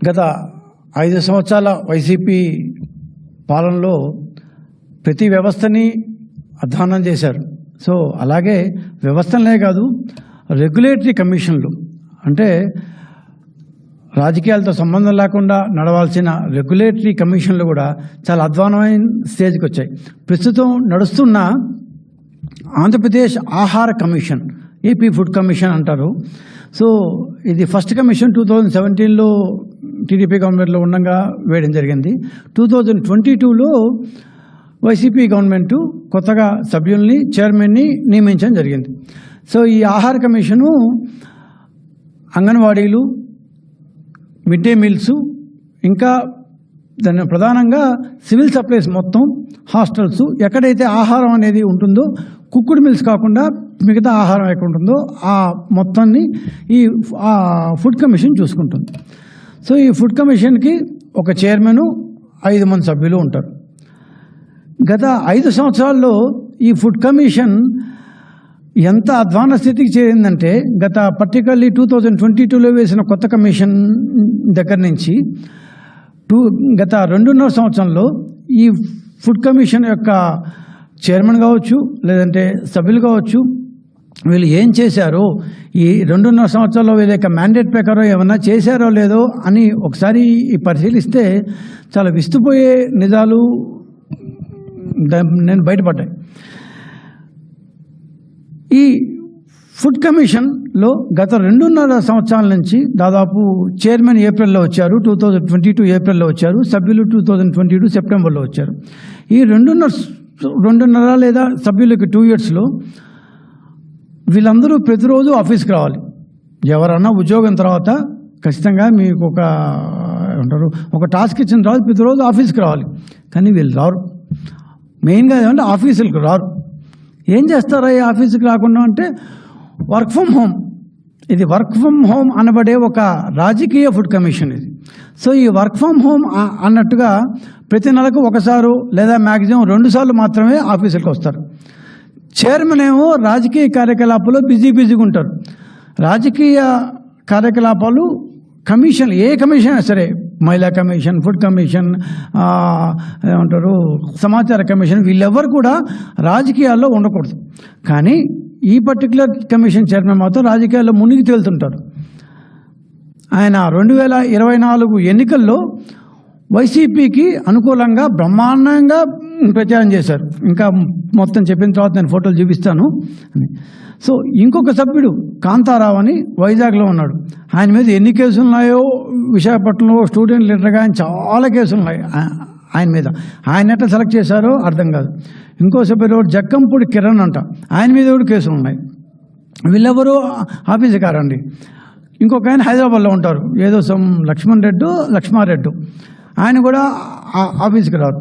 గత 5 సంవత్సరాల వైసీపీ పాలనలో ప్రతి వ్యవస్థని అధ్వానం చేశారు. సో అలాగే వ్యవస్థలనే కాదు, రెగ్యులేటరీ కమిషన్లు అంటే రాజకీయాలతో సంబంధం లేకుండా నడవాల్సిన రెగ్యులేటరీ కమిషన్లు కూడా చాలా అధ్వానమైన స్టేజ్కి వచ్చాయి. ప్రస్తుతం నడుస్తున్న ఆంధ్రప్రదేశ్ ఆహార కమిషన్, ఏపీ ఫుడ్ కమిషన్ అంటారు. సో ఇది ఫస్ట్ కమిషన్ 2017లో టీడీపీ గవర్నమెంట్లో ఉండగా వేయడం జరిగింది. 2022లో వైసీపీ గవర్నమెంటు కొత్తగా సభ్యుల్ని, చైర్మన్ని నియమించడం జరిగింది. సో ఈ ఆహార కమిషను అంగన్వాడీలు, మిడ్ డే మీల్స్, ఇంకా దాని ప్రధానంగా సివిల్ సప్లైస్ మొత్తం, హాస్టల్స్, ఎక్కడైతే ఆహారం అనేది ఉంటుందో, కుక్కుడు మిల్స్ కాకుండా మిగతా ఆహారం ఎక్కడ ఉంటుందో ఆ మొత్తాన్ని ఈ ఫుడ్ కమిషన్ చూసుకుంటుంది. సో ఈ ఫుడ్ కమిషన్కి ఒక చైర్మను, 5 మంది సభ్యులు ఉంటారు. గత 5 సంవత్సరాల్లో ఈ ఫుడ్ కమిషన్ ఎంత అధ్వాన స్థితికి చేరిందంటే, పర్టికులర్లీ 2022లో వేసిన కొత్త కమిషన్ దగ్గర నుంచి గత 2.5 సంవత్సరంలో ఈ ఫుడ్ కమిషన్ యొక్క చైర్మన్ కావచ్చు, లేదంటే సభ్యులు కావచ్చు, వీళ్ళు ఏం చేశారో, ఈ 2.5 సంవత్సరాల్లో వీళ్ళ యొక్క మ్యాండేట్ ప్రకారం ఏమన్నా చేశారో లేదో అని ఒకసారి పరిశీలిస్తే చాలా విస్తుపోయే నిజాలు నేను బయటపడ్డాయి. ఈ ఫుడ్ కమిషన్లో గత 2.5 సంవత్సరాల నుంచి దాదాపు చైర్మన్ ఏప్రిల్లో వచ్చారు, 2022 ఏప్రిల్లో వచ్చారు, సభ్యులు 2022 సెప్టెంబర్లో వచ్చారు. ఈ 2.5 లేదా సభ్యులకి 2 ఇయర్స్లో వీళ్ళందరూ ప్రతిరోజు ఆఫీస్కి రావాలి. ఎవరన్నా ఉద్యోగం తర్వాత ఖచ్చితంగా మీకు ఒక టాస్క్ ఇచ్చిన తర్వాత ప్రతిరోజు ఆఫీస్కి రావాలి. కానీ వీళ్ళు రారు. మెయిన్గా ఏమంటే ఆఫీసులకు రారు. ఏం చేస్తారా ఈ ఆఫీస్కి రాకుండా అంటే వర్క్ ఫ్రమ్ హోమ్. ఇది వర్క్ ఫ్రమ్ హోమ్ అనబడే ఒక రాజకీయ ఫుడ్ కమిషన్ ఇది. సో ఈ వర్క్ ఫ్రమ్ హోమ్ అన్నట్టుగా ప్రతి నెలకు ఒకసారి లేదా మ్యాక్సిమం 2 సార్లు మాత్రమే ఆఫీసులకు వస్తారు. చైర్మన్ ఏమో రాజకీయ కార్యకలాపాలు బిజీగా ఉంటారు. రాజకీయ కార్యకలాపాలు కమిషన్, ఏ కమిషన్ అయినా సరే, మహిళా కమిషన్, ఫుడ్ కమిషన్, ఏమంటారు సమాచార కమిషన్, వీళ్ళెవ్వరు కూడా రాజకీయాల్లో ఉండకూడదు. కానీ ఈ పర్టికులర్ కమిషన్ చైర్మన్ మాత్రం రాజకీయాల్లో మునిగి తేలుతుంటారు. ఆయన 2024 ఎన్నికల్లో వైసీపీకి అనుకూలంగా బ్రహ్మాండంగా ప్రచారం చేశారు. ఇంకా మొత్తం చెప్పిన తర్వాత నేను ఫోటోలు చూపిస్తాను. సో ఇంకొక సభ్యుడు కాంతారావు అని వైజాగ్లో ఉన్నాడు. ఆయన మీద ఎన్ని కేసులు ఉన్నాయో, విశాఖపట్నంలో స్టూడెంట్ లీడర్గా ఆయన చాలా కేసులు ఉన్నాయి ఆయన మీద. ఆయన ఎట్లా సెలెక్ట్ చేశారో అర్థం కాదు. ఇంకో సభ్యుడు జక్కంపూడి కిరణ్ అంట, ఆయన మీద కూడా కేసులు ఉన్నాయి. వీళ్ళెవరూ ఆఫీసు కారండి. ఇంకొక ఆయన హైదరాబాద్లో ఉంటారు, ఏదో లక్ష్మారెడ్డి, ఆయన కూడా ఆఫీస్కి రారు.